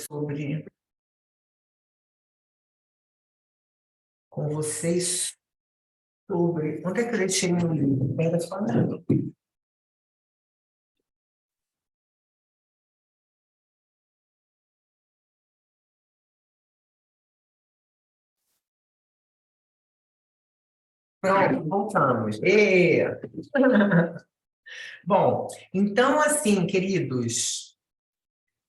sobre com vocês sobre onde é que eu deixei meu livro? Espera só um minuto. Pronto, voltamos. Bom, então, assim, queridos,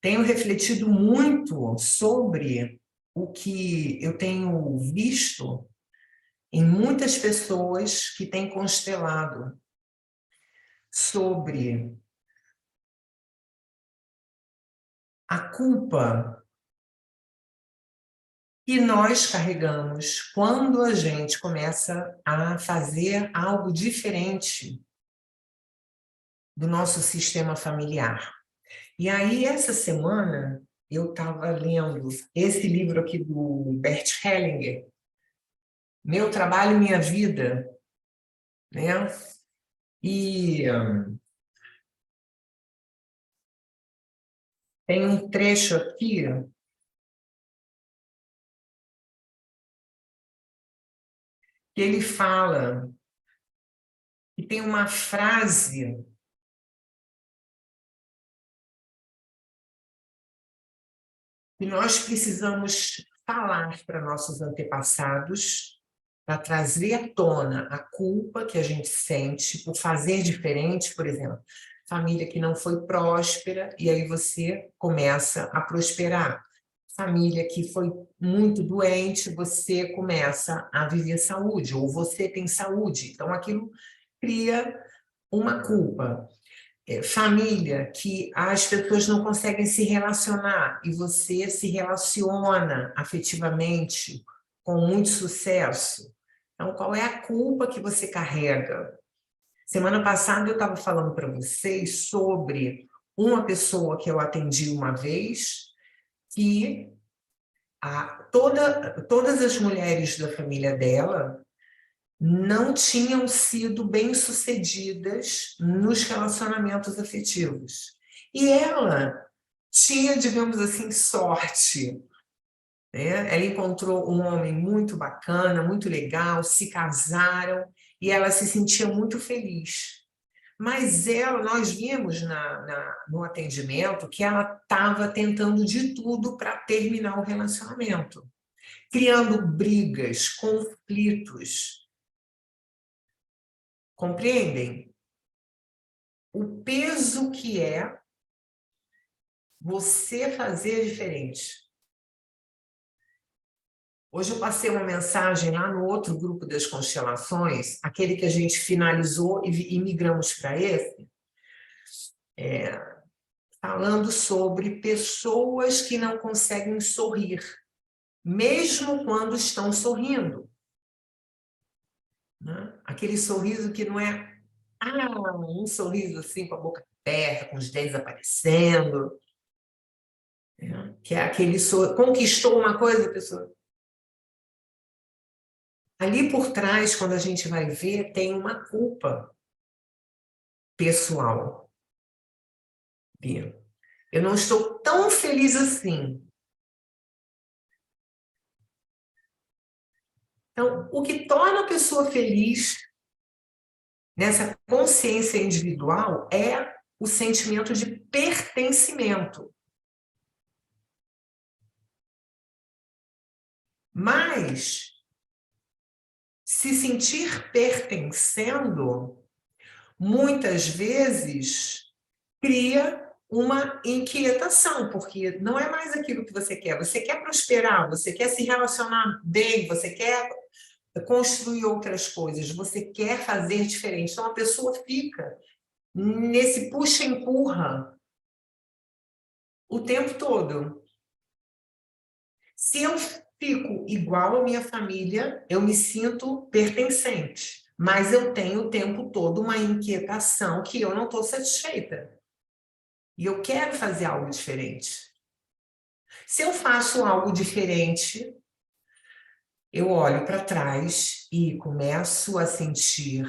tenho refletido muito sobre o que eu tenho visto em muitas pessoas que têm constelado sobre a culpa que nós carregamos quando a gente começa a fazer algo diferente do nosso sistema familiar. E aí, essa semana, eu estava lendo esse livro aqui do Bert Hellinger, Meu Trabalho, Minha Vida, né? E tem um trecho aqui que ele fala, e tem uma frase que nós precisamos falar para nossos antepassados, para trazer à tona a culpa que a gente sente por fazer diferente, por exemplo, família que não foi próspera, e aí você começa a prosperar. Família que foi muito doente, você começa a viver saúde, ou você tem saúde. Então, aquilo cria uma culpa. Família que as pessoas não conseguem se relacionar e você se relaciona afetivamente com muito sucesso. Então, qual é a culpa que você carrega? Semana passada eu estava falando para vocês sobre uma pessoa que eu atendi uma vez, que todas as mulheres da família dela não tinham sido bem-sucedidas nos relacionamentos afetivos. E ela tinha, digamos assim, sorte, né? Ela encontrou um homem muito bacana, muito legal, se casaram e ela se sentia muito feliz. Mas ela, nós vimos no atendimento que ela estava tentando de tudo para terminar o relacionamento, criando brigas, conflitos. Compreendem? O peso que é você fazer diferente. Hoje eu passei uma mensagem lá no outro grupo das constelações, aquele que a gente finalizou e migramos para esse, falando sobre pessoas que não conseguem sorrir, mesmo quando estão sorrindo, né? Aquele sorriso que não é um sorriso assim com a boca aberta, com os dentes aparecendo, né? Que é aquele sorriso, conquistou uma coisa, pessoa. Ali por trás, quando a gente vai ver, tem uma culpa pessoal. Bia. Eu não estou tão feliz assim. Então, o que torna a pessoa feliz nessa consciência individual é o sentimento de pertencimento. Mas se sentir pertencendo, muitas vezes cria uma inquietação, porque não é mais aquilo que você quer. Você quer prosperar, você quer se relacionar bem, você quer construir outras coisas, você quer fazer diferente. Então, a pessoa fica nesse puxa-empurra o tempo todo. Se eu fico igual à minha família, eu me sinto pertencente, mas eu tenho o tempo todo uma inquietação que eu não estou satisfeita. E eu quero fazer algo diferente. Se eu faço algo diferente, eu olho para trás e começo a sentir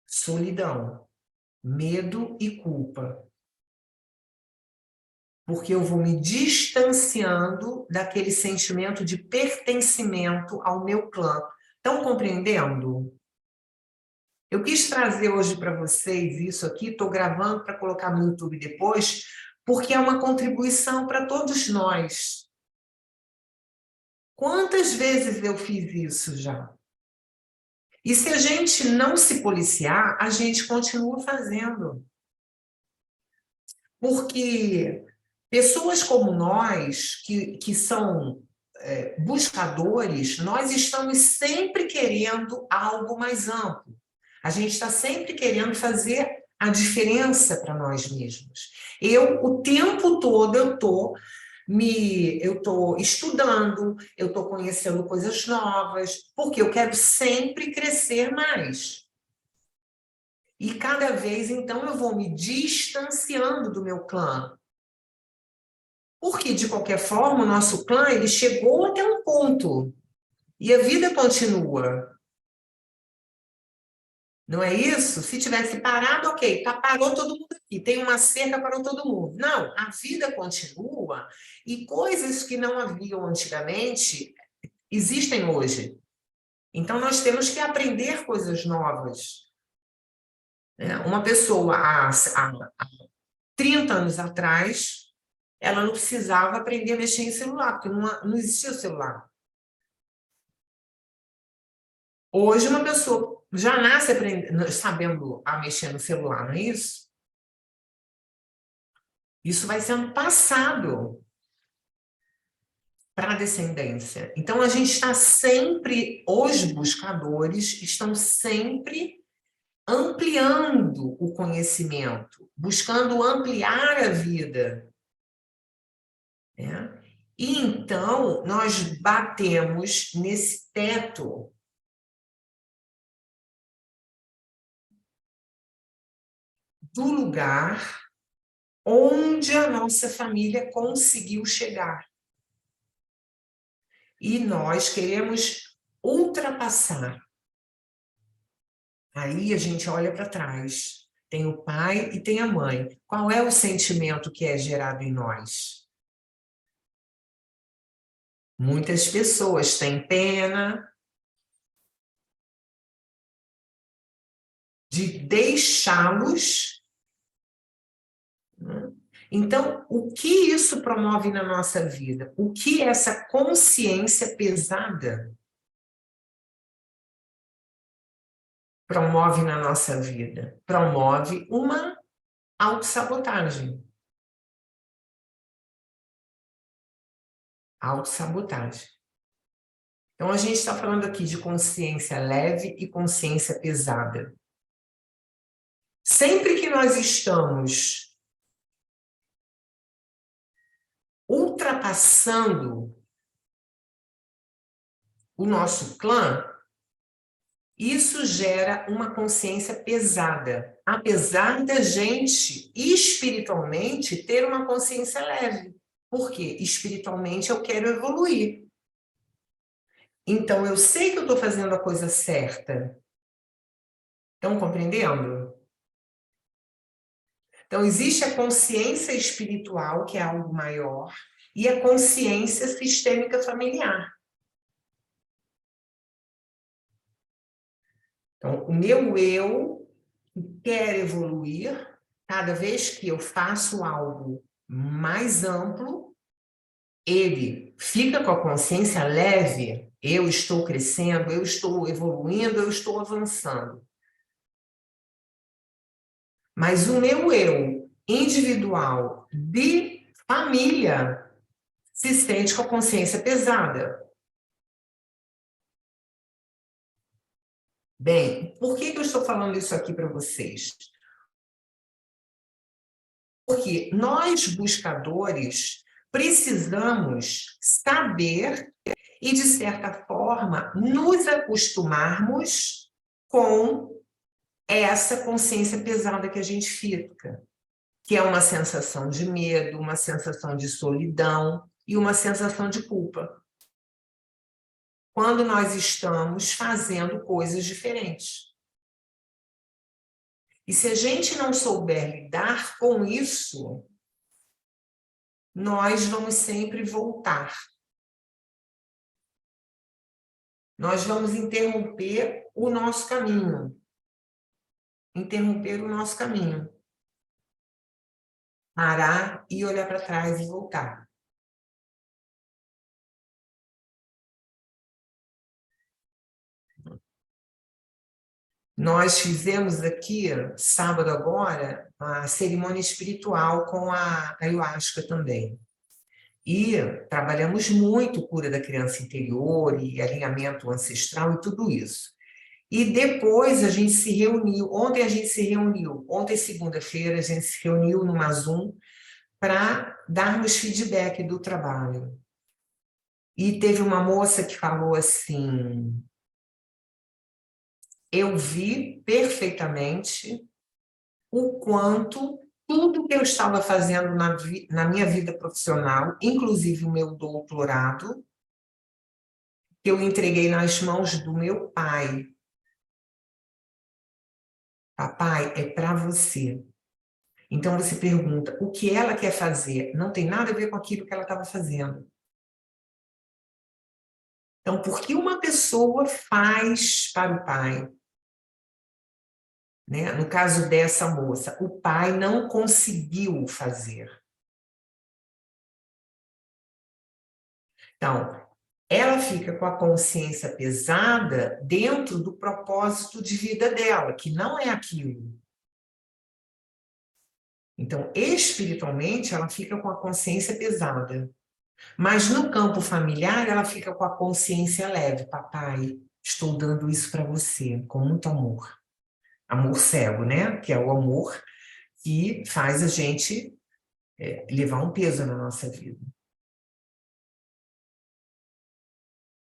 solidão, medo e culpa. Porque eu vou me distanciando daquele sentimento de pertencimento ao meu clã. Estão compreendendo? Eu quis trazer hoje para vocês isso aqui, estou gravando para colocar no YouTube depois, porque é uma contribuição para todos nós. Quantas vezes eu fiz isso já? E se a gente não se policiar, a gente continua fazendo. Porque pessoas como nós, que são buscadores, nós estamos sempre querendo algo mais amplo. A gente está sempre querendo fazer a diferença para nós mesmos. O tempo todo, eu estou estudando, eu estou conhecendo coisas novas, porque eu quero sempre crescer mais. E cada vez, então, eu vou me distanciando do meu clã. Porque, de qualquer forma, o nosso clã ele chegou até um ponto. E a vida continua. Não é isso? Se tivesse parado, ok, parou todo mundo aqui, tem uma cerca, parou todo mundo. Não, a vida continua e coisas que não haviam antigamente existem hoje. Então, nós temos que aprender coisas novas. Uma pessoa há 30 anos atrás, ela não precisava aprender a mexer em celular, porque não existia o celular. Hoje, uma pessoa já nasce sabendo a mexer no celular, não é isso? Isso vai sendo passado para a descendência. Então, a gente está sempre, os buscadores estão sempre ampliando o conhecimento, buscando ampliar a vida. Né? E então, nós batemos nesse teto do lugar onde a nossa família conseguiu chegar. E nós queremos ultrapassar. Aí a gente olha para trás. Tem o pai e tem a mãe. Qual é o sentimento que é gerado em nós? Muitas pessoas têm pena de deixá-los. Então, o que isso promove na nossa vida? O que essa consciência pesada promove na nossa vida? Promove uma autossabotagem. Autossabotagem. Então, a gente está falando aqui de consciência leve e consciência pesada. Sempre que nós estamos ultrapassando o nosso clã, isso gera uma consciência pesada, apesar da gente, espiritualmente, ter uma consciência leve. Por quê? Espiritualmente eu quero evoluir. Então, eu sei que eu estou fazendo a coisa certa. Estão compreendendo? Então, existe a consciência espiritual, que é algo maior, e a consciência sistêmica familiar. Então, o meu eu quer evoluir, cada vez que eu faço algo mais amplo, ele fica com a consciência leve, eu estou crescendo, eu estou evoluindo, eu estou avançando. Mas o meu eu individual de família se sente com a consciência pesada. Bem, por que eu estou falando isso aqui para vocês? Porque nós, buscadores, precisamos saber e, de certa forma, nos acostumarmos com essa consciência pesada que a gente fica, que é uma sensação de medo, uma sensação de solidão e uma sensação de culpa. Quando nós estamos fazendo coisas diferentes. E se a gente não souber lidar com isso, nós vamos sempre voltar. Nós vamos interromper o nosso caminho. Interromper o nosso caminho. Parar e olhar para trás e voltar. Nós fizemos aqui, sábado agora, a cerimônia espiritual com a ayahuasca também. E trabalhamos muito cura da criança interior e alinhamento ancestral e tudo isso. E depois a gente se reuniu, ontem segunda-feira a gente se reuniu numa Zoom para darmos feedback do trabalho. E teve uma moça que falou assim: eu vi perfeitamente o quanto tudo que eu estava fazendo na minha vida profissional, inclusive o meu doutorado, que eu entreguei nas mãos do meu pai. Papai, é para você. Então você pergunta, o que ela quer fazer? Não tem nada a ver com aquilo que ela estava fazendo. Então, por que uma pessoa faz para o pai? Né? No caso dessa moça, o pai não conseguiu fazer. Então, ela fica com a consciência pesada dentro do propósito de vida dela, que não é aquilo. Então, espiritualmente, ela fica com a consciência pesada. Mas no campo familiar, ela fica com a consciência leve. Papai, estou dando isso para você, com muito amor. Amor cego, né? Que é o amor que faz a gente levar um peso na nossa vida.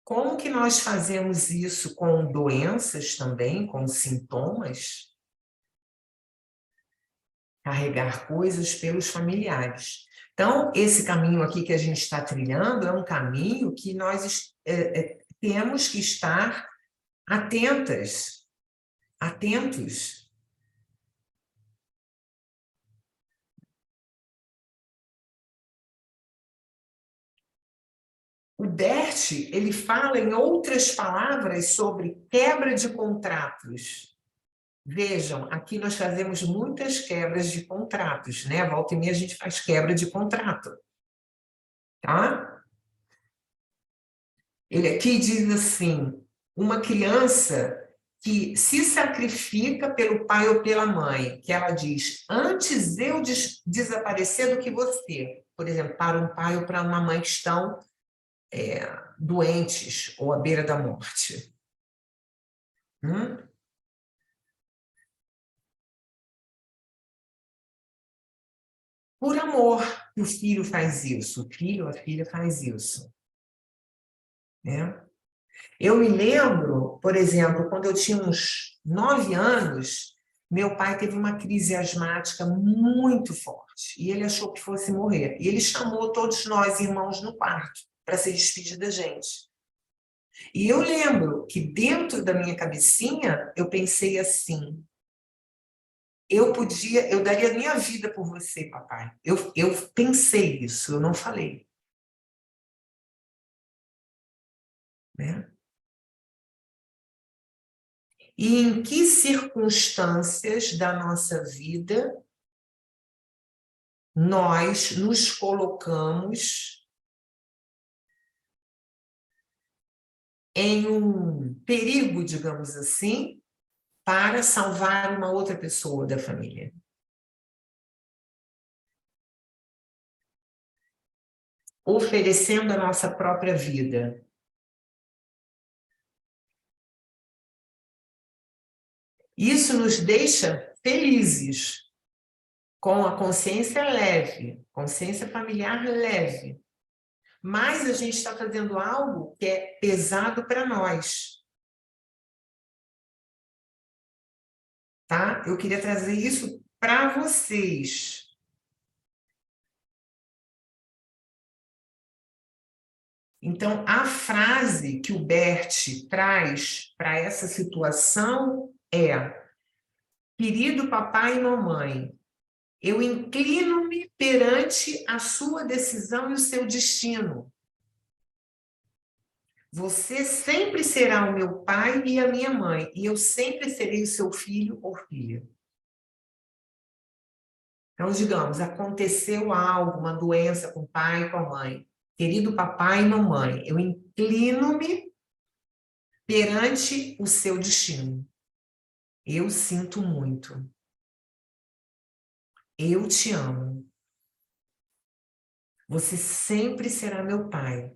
Como que nós fazemos isso com doenças também, com sintomas? Carregar coisas pelos familiares. Então, esse caminho aqui que a gente está trilhando é um caminho que nós temos que estar atentas, atentos. O Bert, ele fala em outras palavras sobre quebra de contratos. Vejam, aqui nós fazemos muitas quebras de contratos, né? Volta e meia a gente faz quebra de contrato, tá? Ele aqui diz assim, uma criança que se sacrifica pelo pai ou pela mãe, que ela diz, antes eu desaparecer do que você, por exemplo, para um pai ou para uma mãe que estão doentes ou à beira da morte. Por amor, o filho faz isso, o filho ou a filha faz isso. Né? Eu me lembro, por exemplo, quando eu tinha uns 9 anos, meu pai teve uma crise asmática muito forte, e ele achou que fosse morrer. E ele chamou todos nós, irmãos, no quarto, para se despedir da gente. E eu lembro que dentro da minha cabecinha, eu pensei assim, eu daria minha vida por você, papai. Eu pensei isso, eu não falei. Né? E em que circunstâncias da nossa vida nós nos colocamos em um perigo, digamos assim, para salvar uma outra pessoa da família. Oferecendo a nossa própria vida. Isso nos deixa felizes, com a consciência leve, consciência familiar leve. Mas a gente está fazendo algo que é pesado para nós. Tá? Eu queria trazer isso para vocês. Então, a frase que o Bert traz para essa situação é: querido papai e mamãe, Eu inclino-me perante a sua decisão e o seu destino. Você sempre será o meu pai e a minha mãe, e eu sempre serei o seu filho ou filha. Então, digamos, aconteceu algo, uma doença com o pai e com a mãe. Querido papai e mamãe, eu inclino-me perante o seu destino. Eu sinto muito. Eu te amo. Você sempre será meu pai.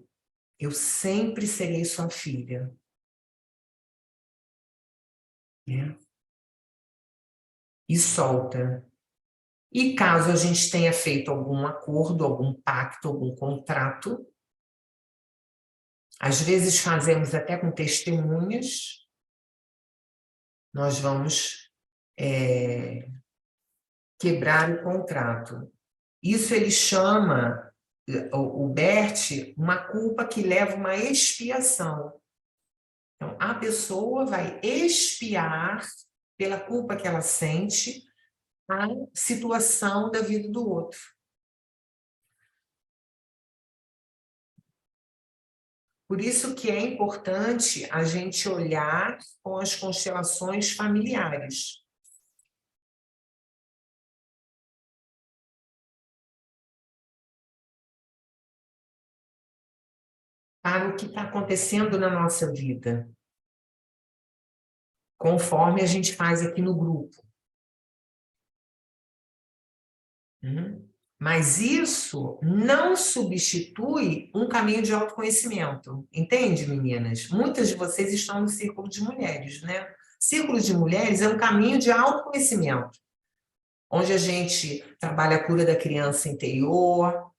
Eu sempre serei sua filha. Né? E solta. E caso a gente tenha feito algum acordo, algum pacto, algum contrato, às vezes fazemos até com testemunhas, nós vamos quebrar o contrato. Isso ele chama, o Bert, uma culpa que leva uma expiação. Então, a pessoa vai expiar pela culpa que ela sente a situação da vida do outro. Por isso que é importante a gente olhar com as constelações familiares. Para o que está acontecendo na nossa vida, conforme a gente faz aqui no grupo. Mas isso não substitui um caminho de autoconhecimento. Entende, meninas? Muitas de vocês estão no círculo de mulheres, né? Círculo de mulheres é um caminho de autoconhecimento, onde a gente trabalha a cura da criança interior.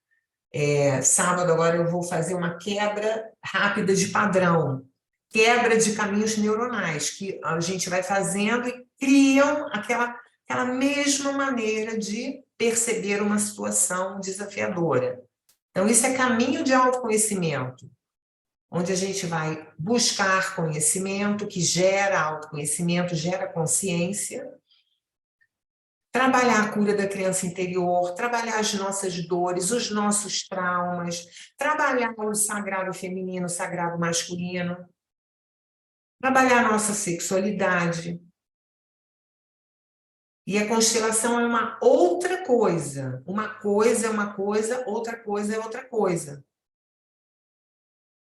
Sábado agora eu vou fazer uma quebra rápida de padrão, quebra de caminhos neuronais, que a gente vai fazendo e criam aquela mesma maneira de perceber uma situação desafiadora. Então, isso é caminho de autoconhecimento, onde a gente vai buscar conhecimento, que gera autoconhecimento, gera consciência, trabalhar a cura da criança interior, trabalhar as nossas dores, os nossos traumas, trabalhar o sagrado feminino, o sagrado masculino, trabalhar a nossa sexualidade. E a constelação é uma outra coisa. Uma coisa é uma coisa, outra coisa é outra coisa.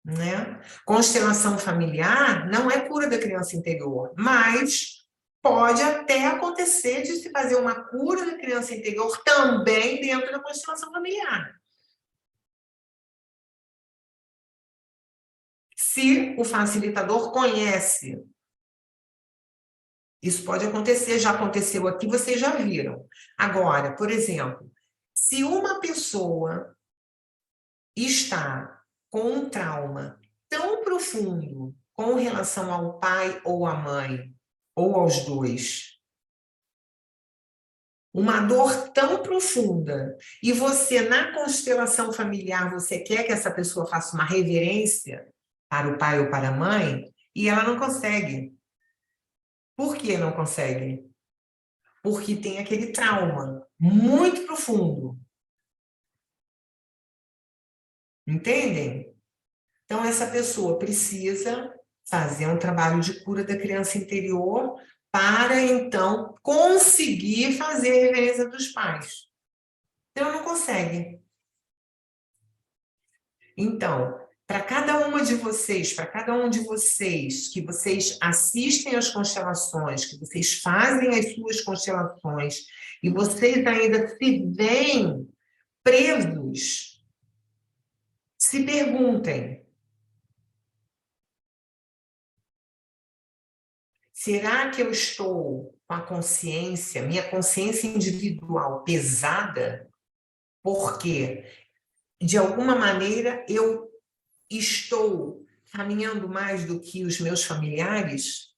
Né? Constelação familiar não é cura da criança interior, mas pode até acontecer de se fazer uma cura da criança interior também dentro da constelação familiar. Se o facilitador conhece. Isso pode acontecer, já aconteceu aqui, vocês já viram. Agora, por exemplo, se uma pessoa está com um trauma tão profundo com relação ao pai ou à mãe, ou aos dois, uma dor tão profunda, e você, na constelação familiar, você quer que essa pessoa faça uma reverência para o pai ou para a mãe, e ela não consegue. Por que não consegue? Porque tem aquele trauma muito profundo. Entendem? Então, essa pessoa precisa fazer um trabalho de cura da criança interior para, então, conseguir fazer a reverência dos pais. Então, não consegue. Então, para cada uma de vocês, para cada um de vocês, que vocês assistem às constelações, que vocês fazem as suas constelações, e vocês ainda se veem presos, se perguntem: será que eu estou com a consciência, minha consciência individual pesada, porque, de alguma maneira, eu estou caminhando mais do que os meus familiares?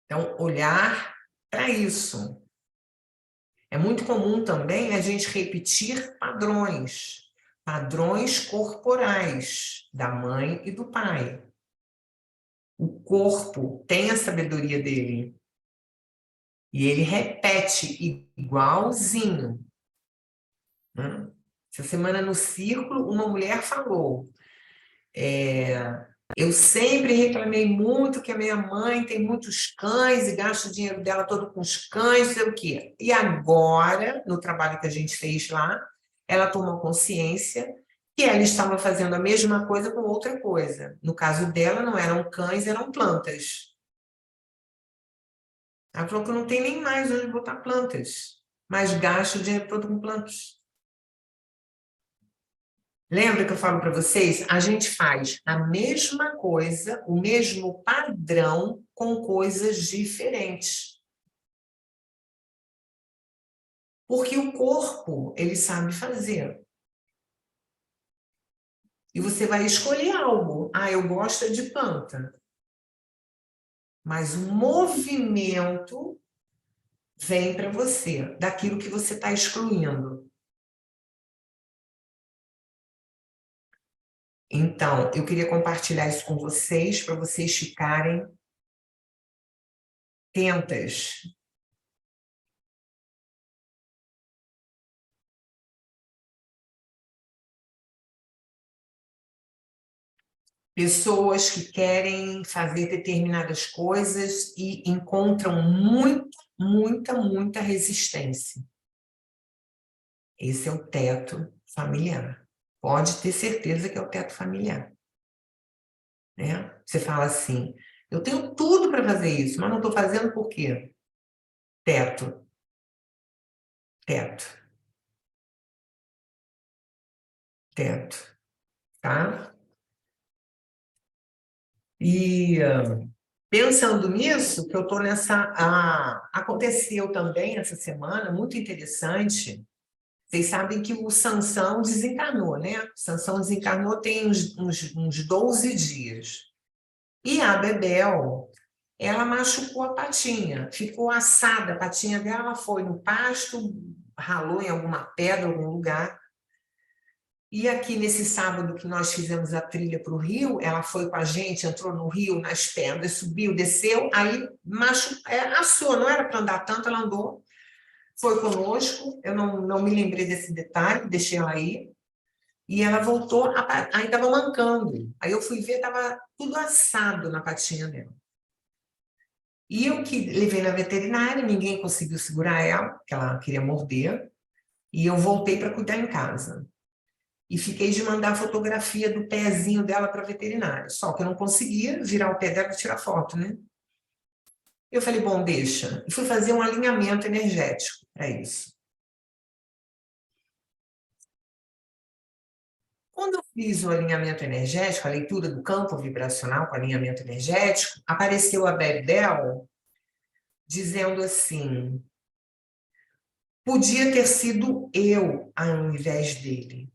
Então, olhar para isso. É muito comum também a gente repetir padrões, padrões corporais da mãe e do pai. O corpo tem a sabedoria dele. E ele repete igualzinho. Né? Essa semana no círculo, uma mulher falou: eu sempre reclamei muito que a minha mãe tem muitos cães e gasta o dinheiro dela todo com os cães, sei o quê. E agora, no trabalho que a gente fez lá, ela tomou consciência que ela estava fazendo a mesma coisa com outra coisa. No caso dela, não eram cães, eram plantas. Ela falou que não tem nem mais onde botar plantas, mas gasta o dinheiro todo com plantas. Lembra que eu falo para vocês? A gente faz a mesma coisa, o mesmo padrão com coisas diferentes. Porque o corpo, ele sabe fazer. E você vai escolher algo. Ah, eu gosto de planta. Mas o movimento vem para você, daquilo que você está excluindo. Então, eu queria compartilhar isso com vocês, para vocês ficarem atentas. Pessoas que querem fazer determinadas coisas e encontram muita resistência. Esse é o teto familiar. Pode ter certeza que é o teto familiar. Né? Você fala assim, eu tenho tudo para fazer isso, mas não estou fazendo por quê? Teto. Teto. Teto. Tá? E pensando nisso, que eu estou nessa... aconteceu também essa semana, muito interessante. Vocês sabem que o Sansão desencarnou, né? O Sansão desencarnou tem uns 12 dias. E a Bebel, ela machucou a patinha, ficou assada a patinha dela, ela foi no pasto, ralou em alguma pedra, algum lugar. E aqui nesse sábado que nós fizemos a trilha para o rio, ela foi com a gente, entrou no rio, nas pedras, subiu, desceu, aí assou, não era para andar tanto, ela andou, foi conosco, eu não me lembrei desse detalhe, deixei ela aí, e ela voltou, aí estava mancando, aí eu fui ver, estava tudo assado na patinha dela. E eu que levei na veterinária, ninguém conseguiu segurar ela, porque ela queria morder, e eu voltei para cuidar em casa. E fiquei de mandar fotografia do pezinho dela para a veterinária. Só que eu não conseguia virar o pé dela e tirar foto, né? Eu falei, bom, deixa. E fui fazer um alinhamento energético para isso. Quando eu fiz o alinhamento energético, a leitura do campo vibracional com alinhamento energético, apareceu a Bebel dizendo assim, podia ter sido eu ao invés dele.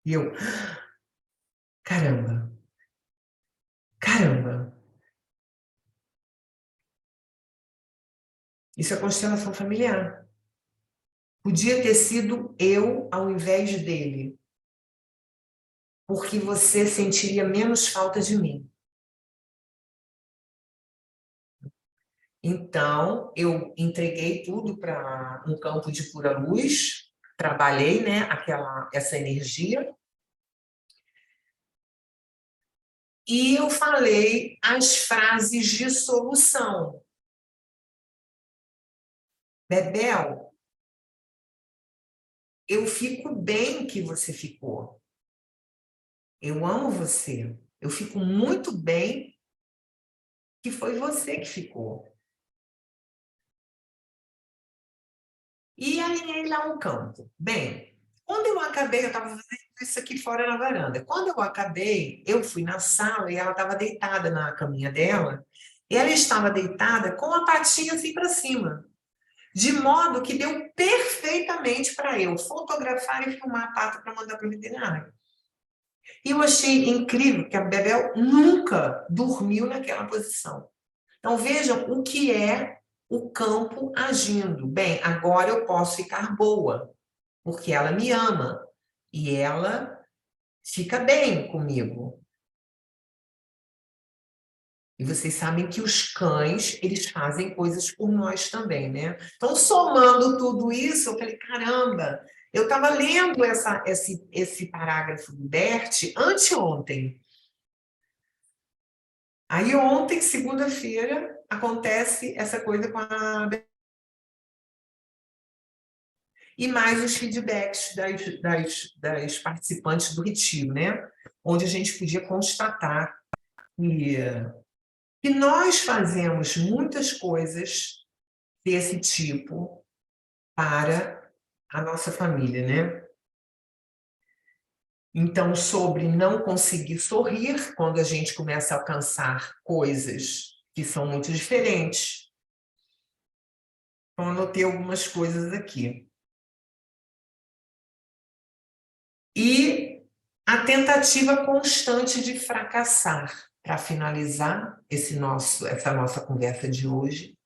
E eu, caramba, caramba. Isso é constelação familiar. Podia ter sido eu ao invés dele, porque você sentiria menos falta de mim. Então, eu entreguei tudo para um campo de pura luz, trabalhei, né, essa energia, e eu falei as frases de solução. Bebel, eu fico bem que você ficou. Eu amo você. Eu fico muito bem que foi você que ficou. E alinhei lá um campo. Bem, quando eu acabei, eu estava fazendo isso aqui fora na varanda. Quando eu acabei, eu fui na sala e ela estava deitada na caminha dela. E ela estava deitada com a patinha assim para cima. De modo que deu perfeitamente para eu fotografar e filmar a pata para mandar para o veterinário. E eu achei incrível que a Bebel nunca dormiu naquela posição. Então, vejam o que é o campo agindo. Bem, agora eu posso ficar boa, porque ela me ama e ela fica bem comigo. E vocês sabem que os cães, eles fazem coisas por nós também, né? Então, somando tudo isso, eu falei, caramba, eu estava lendo esse parágrafo do Bert anteontem. Aí ontem, segunda-feira, acontece essa coisa com a... E mais os feedbacks das participantes do retiro, né? Onde a gente podia constatar que nós fazemos muitas coisas desse tipo para a nossa família, né? Então, sobre não conseguir sorrir quando a gente começa a alcançar coisas que são muito diferentes. Então, anotei algumas coisas aqui. E a tentativa constante de fracassar. Para finalizar essa nossa conversa de hoje,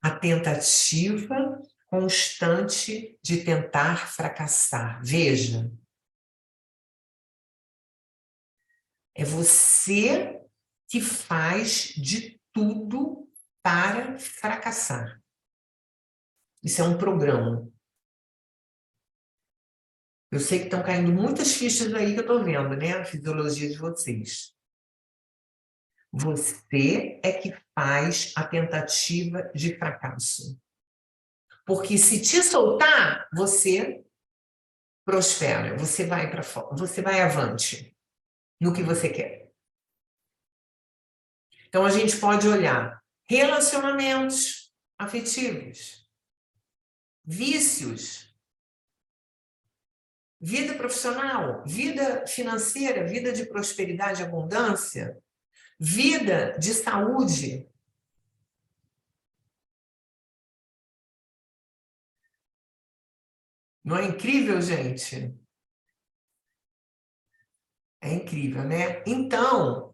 a tentativa constante de tentar fracassar. Veja, é você que faz de tudo para fracassar. Isso é um programa. Eu sei que estão caindo muitas fichas aí que eu estou vendo, né? A fisiologia de vocês. Você é que faz a tentativa de fracasso. Porque se te soltar, você prospera, você vai para fora, você vai avante no que você quer. Então a gente pode olhar relacionamentos afetivos, vícios, vida profissional, vida financeira, vida de prosperidade e abundância, vida de saúde. Não é incrível, gente? É incrível, né? Então,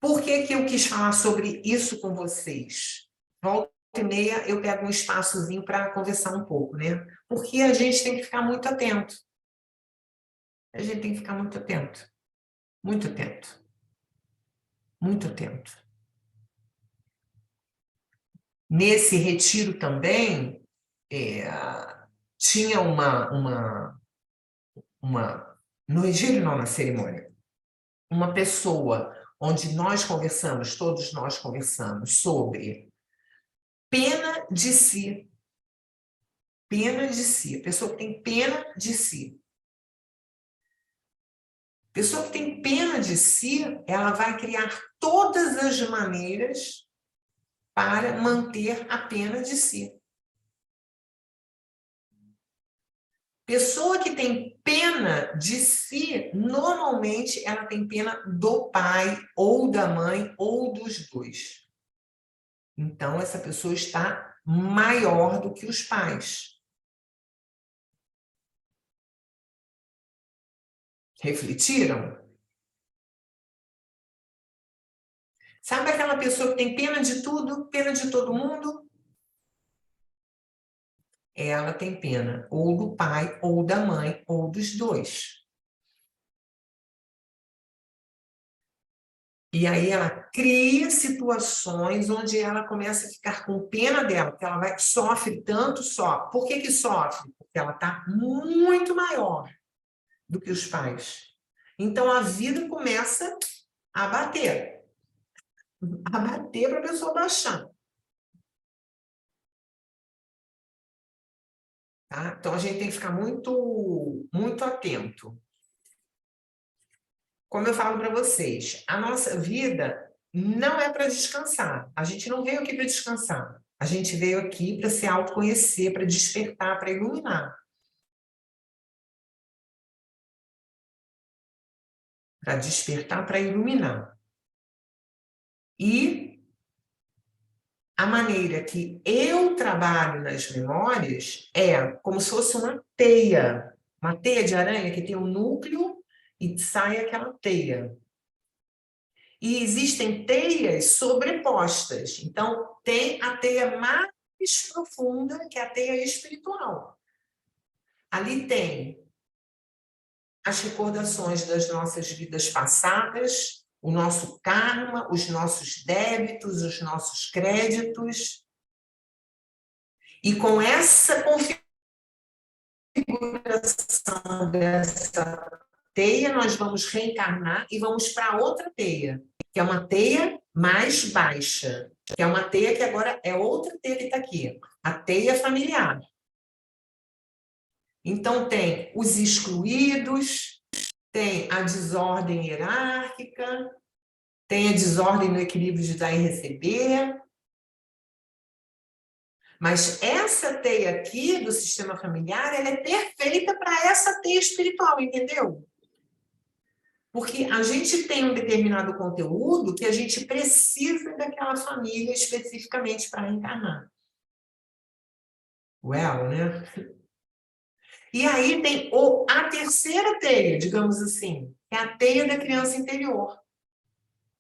por que eu quis falar sobre isso com vocês? Volta e meia eu pego um espaçozinho para conversar um pouco, né? Porque a gente tem que ficar muito atento. A gente tem que ficar muito atento. Muito atento. Muito atento. Nesse retiro também, tinha no retiro não, na cerimônia, uma pessoa onde nós conversamos, todos nós conversamos sobre pena de si. Pena de si. A pessoa que tem pena de si. A pessoa que tem pena de si, ela vai criar todas as maneiras para manter a pena de si. Pessoa que tem pena de si, normalmente ela tem pena do pai, ou da mãe, ou dos dois. Então, essa pessoa está maior do que os pais. Refletiram? Sabe aquela pessoa que tem pena de tudo, pena de todo mundo? Ela tem pena ou do pai, ou da mãe, ou dos dois. E aí ela cria situações onde ela começa a ficar com pena dela, porque ela sofre tanto só. Por que sofre? Porque ela está muito maior do que os pais. Então a vida começa a bater para a pessoa baixar. Tá? Então a gente tem que ficar muito, muito atento. Como eu falo para vocês, a nossa vida não é para descansar. A gente não veio aqui para descansar. A gente veio aqui para se autoconhecer, para despertar, para iluminar. Para despertar, para iluminar. E a maneira que eu trabalho nas memórias é como se fosse uma teia de aranha que tem um núcleo e sai aquela teia. E existem teias sobrepostas. Então, tem a teia mais profunda, que é a teia espiritual. Ali tem as recordações das nossas vidas passadas, o nosso karma, os nossos débitos, os nossos créditos. E com essa configuração dessa teia, nós vamos reencarnar e vamos para outra teia, que é uma teia mais baixa, que é uma teia que agora é outra teia que está aqui, a teia familiar. Então, tem os excluídos, tem a desordem hierárquica, tem a desordem no equilíbrio de dar e receber. Mas essa teia aqui do sistema familiar, ela é perfeita para essa teia espiritual, entendeu? Porque a gente tem um determinado conteúdo que a gente precisa daquela família especificamente para reencarnar. Well, né? E aí tem a terceira teia, digamos assim, que é a teia da criança interior,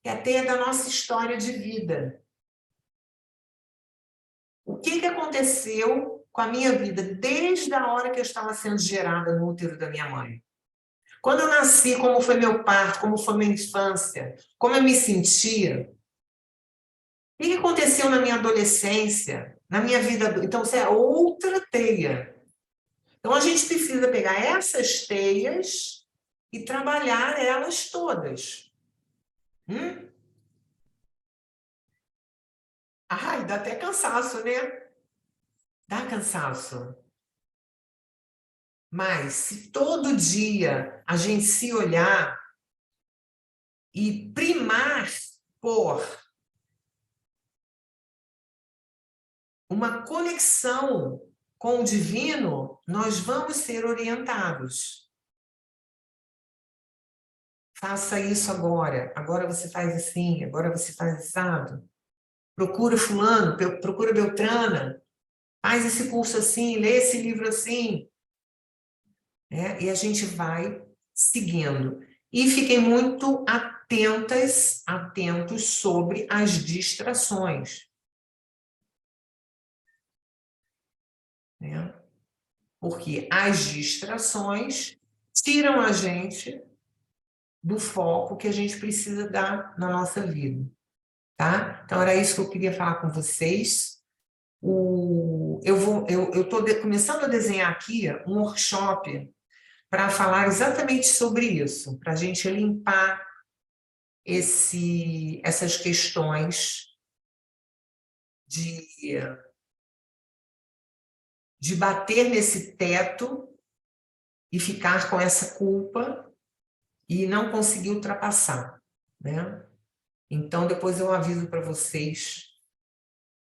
que é a teia da nossa história de vida. O que aconteceu com a minha vida desde a hora que eu estava sendo gerada no útero da minha mãe? Quando eu nasci, como foi meu parto, como foi minha infância, como eu me sentia? O que aconteceu na minha adolescência, na minha vida? Então, isso é outra teia. Então, a gente precisa pegar essas teias e trabalhar elas todas. Ai, dá até cansaço, né? Dá cansaço. Mas se todo dia a gente se olhar e primar por uma conexão com o divino, nós vamos ser orientados. Faça isso agora. Agora você faz assim, agora você faz assado. Procura fulano, procura Beltrana. Faz esse curso assim, lê esse livro assim. E a gente vai seguindo. E fiquem muito atentos sobre as distrações. Porque as distrações tiram a gente do foco que a gente precisa dar na nossa vida. Tá? Então, era isso que eu queria falar com vocês. Eu estou começando a desenhar aqui um workshop para falar exatamente sobre isso, para a gente limpar essas questões de bater nesse teto e ficar com essa culpa e não conseguir ultrapassar, né? Então, depois eu aviso para vocês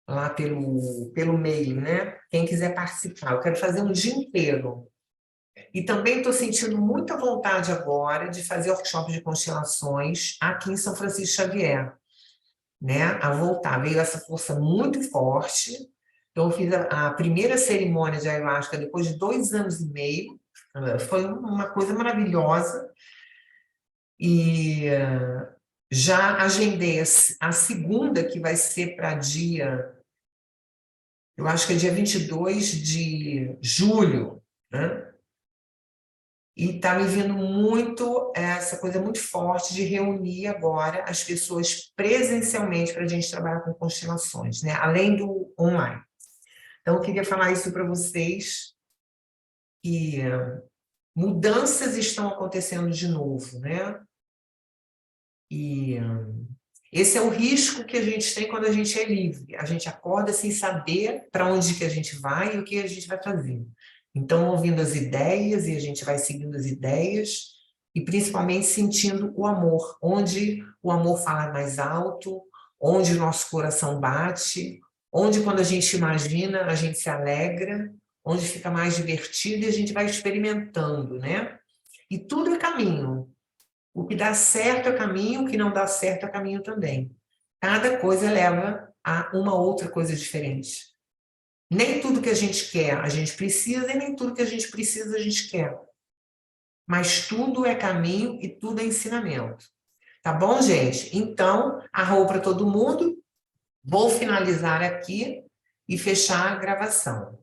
lá pelo e-mail, né? Quem quiser participar. Eu quero fazer um dia inteiro. E também estou sentindo muita vontade agora de fazer workshop de constelações aqui em São Francisco Xavier, né? A voltar. Veio essa força muito forte. Então, eu fiz a primeira cerimônia de ayahuasca depois de 2 anos e meio. Foi uma coisa maravilhosa. E já agendei a segunda, que vai ser para eu acho que é dia 22 de julho, né? E está me vindo muito essa coisa muito forte de reunir agora as pessoas presencialmente para a gente trabalhar com constelações, né? Além do online. Então, eu queria falar isso para vocês, que mudanças estão acontecendo de novo, né? E esse é o risco que a gente tem quando a gente é livre. A gente acorda sem saber para onde que a gente vai e o que a gente vai fazer. Então, ouvindo as ideias, e a gente vai seguindo as ideias, e principalmente sentindo o amor, onde o amor fala mais alto, onde o nosso coração bate, onde quando a gente imagina, a gente se alegra, onde fica mais divertido e a gente vai experimentando, né? E tudo é caminho. O que dá certo é caminho, o que não dá certo é caminho também. Cada coisa leva a uma outra coisa diferente. Nem tudo que a gente quer, a gente precisa, e nem tudo que a gente precisa, a gente quer. Mas tudo é caminho e tudo é ensinamento. Tá bom, gente? Então, arroba para todo mundo. Vou finalizar aqui e fechar a gravação.